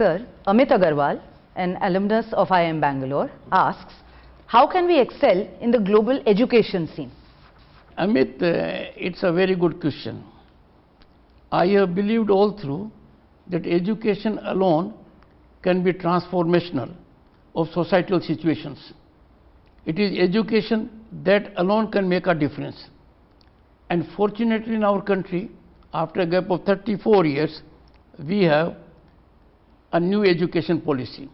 Sir, Amit Agarwal, an alumnus of IIM Bangalore, asks, how can we excel in the global education scene? Amit, it's a very good question. I have believed all through that education alone can be transformational of societal situations. It is education that alone can make a difference. And fortunately in our country, after a gap of 34 years, we have a new education policy.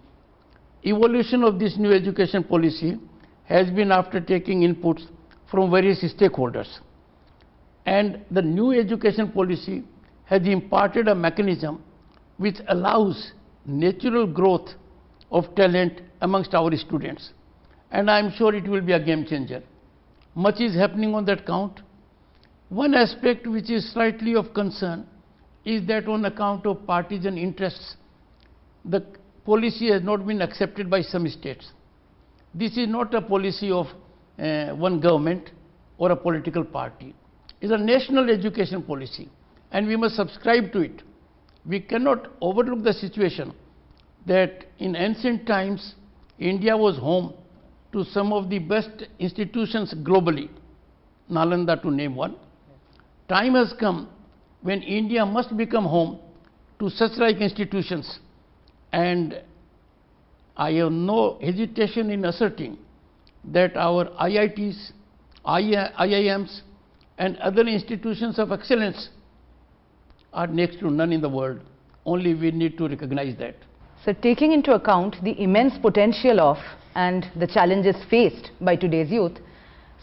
Evolution of this new education policy has been after taking inputs from various stakeholders. And the new education policy has imparted a mechanism which allows natural growth of talent amongst our students. And I am sure it will be a game changer. Much is happening on that count. One aspect which is slightly of concern is that on account of partisan interests, the policy has not been accepted by some states. This is not a policy of one government or a political party. It is a national education policy and we must subscribe to it. We cannot overlook the situation that in ancient times India was home to some of the best institutions globally, Nalanda to name one. Time has come when India must become home to such like institutions, and I have no hesitation in asserting that our IITs, IIMs and other institutions of excellence are next to none in the world. Only we need to recognize that. So, taking into account the immense potential of and the challenges faced by today's youth,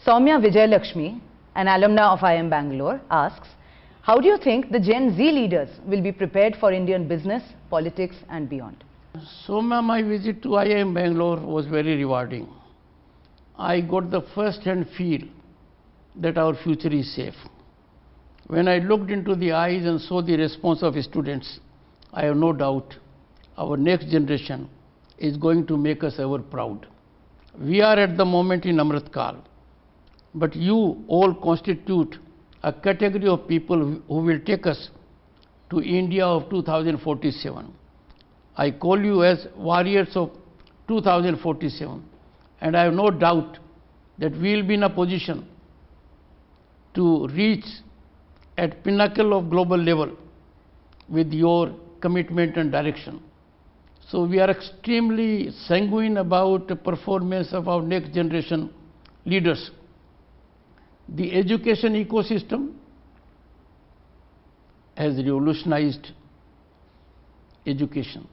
Soumya Vijayalakshmi, an alumna of IIM Bangalore, asks, how do you think the Gen Z leaders will be prepared for Indian business, politics and beyond? Soumya, my visit to IIM Bangalore was very rewarding. I got the first-hand feel that our future is safe. When I looked into the eyes and saw the response of students, I have no doubt our next generation is going to make us ever proud. We are at the moment in Amrit Kal, but you all constitute a category of people who will take us to India of 2047. I call you as warriors of 2047, and I have no doubt that we will be in a position to reach at pinnacle of global level with your commitment and direction. So we are extremely sanguine about the performance of our next generation leaders. The education ecosystem has revolutionized education.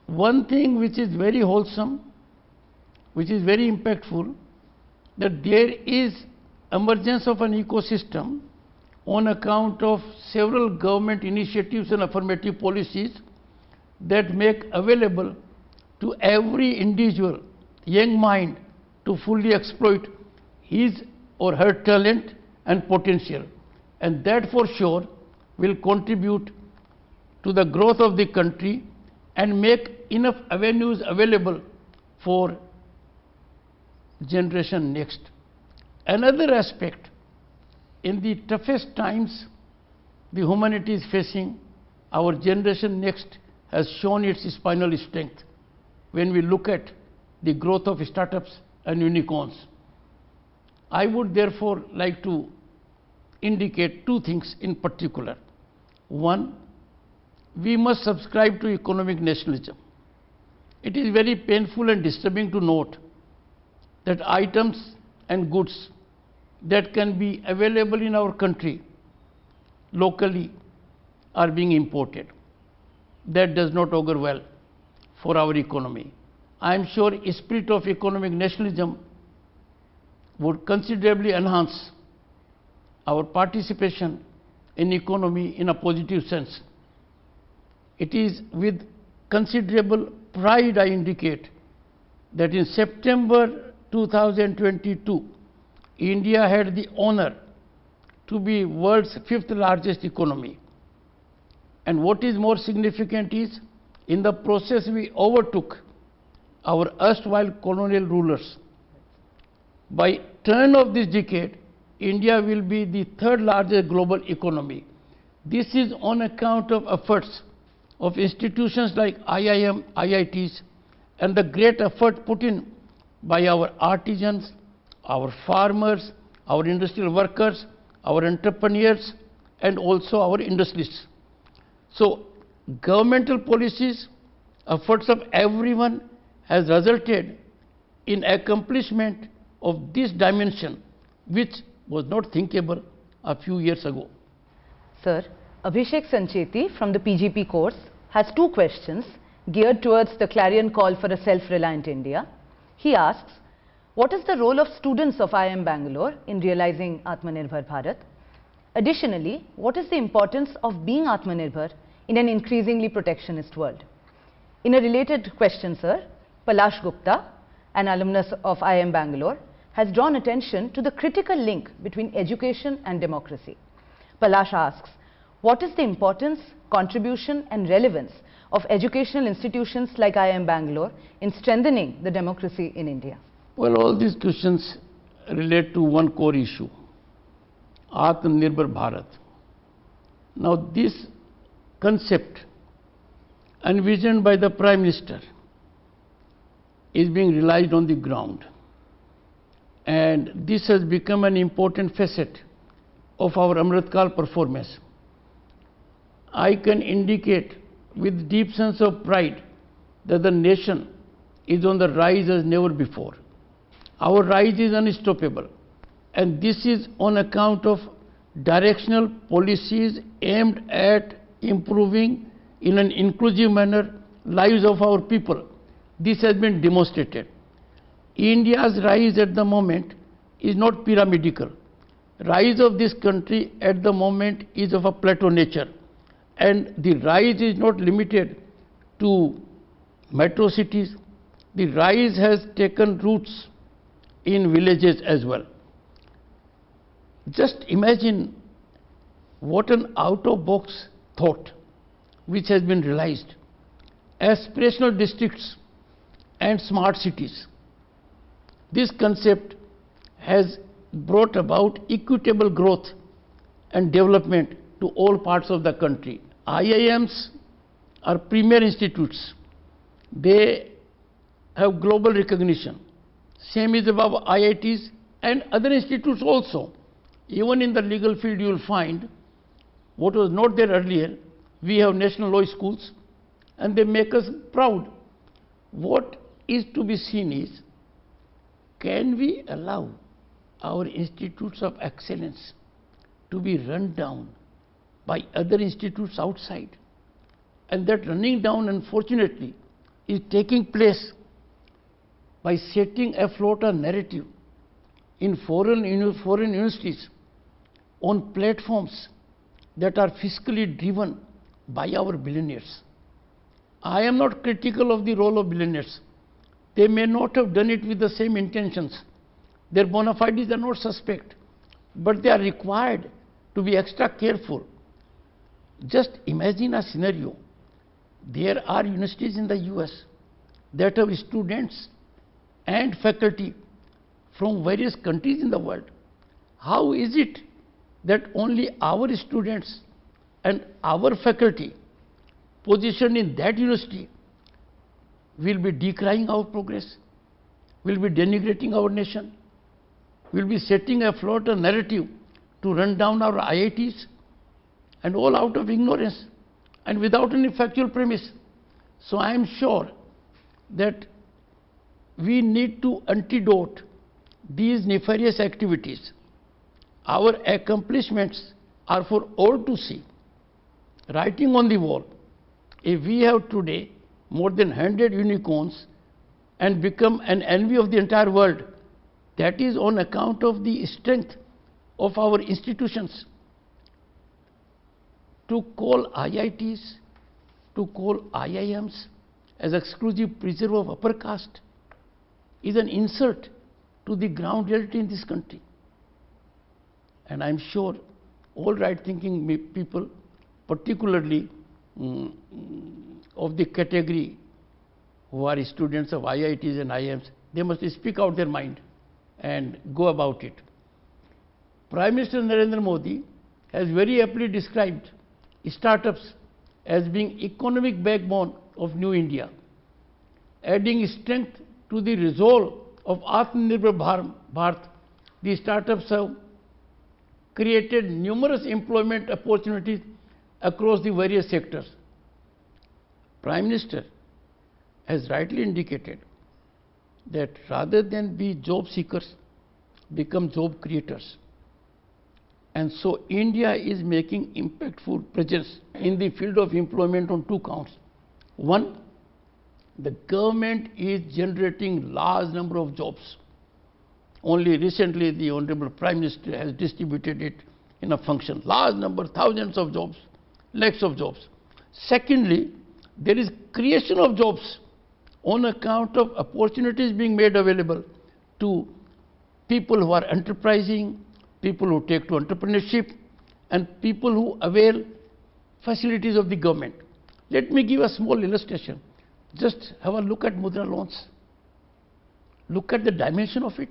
One thing which is very wholesome, which is very impactful, that there is emergence of an ecosystem on account of several government initiatives and affirmative policies that make available to every individual young mind to fully exploit his or her talent and potential, and that for sure will contribute to the growth of the country and make enough avenues available for generation next. Another aspect, in the toughest times the humanity is facing, our generation next has shown its spinal strength when we look at the growth of startups and unicorns. I would therefore like to indicate two things in particular. One, we must subscribe to economic nationalism. It is very painful and disturbing to note that items and goods that can be available in our country locally are being imported. That does not augur well for our economy. I am sure a spirit of economic nationalism would considerably enhance our participation in economy in a positive sense. It is with considerable pride I indicate that in September 2022, India had the honor to be world's 5th largest economy. And what is more significant is, in the process we overtook our erstwhile colonial rulers. By turn of this decade, India will be the 3rd largest global economy. This is on account of efforts of institutions like IIM, IITs, and the great effort put in by our artisans, our farmers, our industrial workers, our entrepreneurs, and also our industries. So, governmental policies, efforts of everyone has resulted in accomplishment of this dimension, which was not thinkable a few years ago. Sir, Abhishek Sancheti from the PGP course has two questions geared towards the clarion call for a self-reliant India. He asks, what is the role of students of IIM Bangalore in realizing Atmanirbhar Bharat? Additionally, what is the importance of being Atmanirbhar in an increasingly protectionist world? In a related question, sir, Palash Gupta, an alumnus of IIM Bangalore, has drawn attention to the critical link between education and democracy. Palash asks, what is the importance, contribution and relevance of educational institutions like IIM Bangalore in strengthening the democracy in India? Well, all these questions relate to one core issue, Atmanirbhar Bharat. Now, this concept envisioned by the Prime Minister is being realized on the ground, and this has become an important facet of our Amritkal performance. I can indicate with deep sense of pride that the nation is on the rise as never before. Our rise is unstoppable, and this is on account of directional policies aimed at improving in an inclusive manner lives of our people. This has been demonstrated. India's rise at the moment is not pyramidal. Rise of this country at the moment is of a plateau nature, and the rise is not limited to metro cities. The rise has taken roots in villages as well. Just imagine what an out-of-box thought which has been realized. Aspirational districts and smart cities. This concept has brought about equitable growth and development to all parts of the country. IIMs are premier institutes. They have global recognition. Same is about IITs and other institutes also. Even in the legal field you will find what was not there earlier. We have national law schools and they make us proud. What is to be seen is, can we allow our institutes of excellence to be run down by other institutes outside? And that running down, unfortunately, is taking place by setting afloat a narrative in foreign universities on platforms that are fiscally driven by our billionaires. I am not critical of the role of billionaires. They may not have done it with the same intentions. Their bona fides are not suspect, but they are required to be extra careful. Just imagine a scenario. There are universities in the US that have students and faculty from various countries in the world. How is it that only our students and our faculty positioned in that university will be decrying our progress, will be denigrating our nation, will be setting afloat a narrative to run down our IITs, and all out of ignorance and without any factual premise? So I am sure that we need to antidote these nefarious activities. Our accomplishments are for all to see. Writing on the wall, if we have today more than 100 unicorns and become an envy of the entire world, that is on account of the strength of our institutions. To call IITs, to call IIMs as exclusive preserve of upper caste is an insult to the ground reality in this country. And I am sure all right-thinking people, particularly of the category who are students of IITs and IIMs, they must speak out their mind and go about it. Prime Minister Narendra Modi has very aptly described startups as being economic backbone of New India, adding strength to the resolve of Atmanirbhar Bharat. The startups have created numerous employment opportunities across the various sectors. Prime Minister has rightly indicated that rather than be job seekers, become job creators. And so India is making impactful presence in the field of employment on two counts. One, the government is generating large number of jobs. Only recently the Honorable Prime Minister has distributed it in a function. Large number, thousands of jobs, lakhs of jobs. Secondly, there is creation of jobs on account of opportunities being made available to people who are enterprising, people who take to entrepreneurship, and people who avail facilities of the government. Let me give a small illustration. Just have a look at Mudra loans. Look at the dimension of it.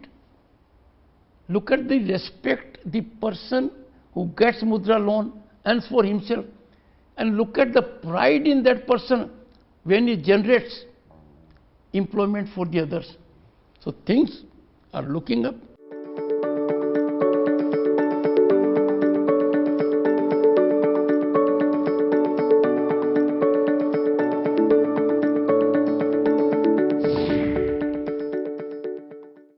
Look at the respect the person who gets Mudra loan earns for himself, and look at the pride in that person when he generates employment for the others. So things are looking up.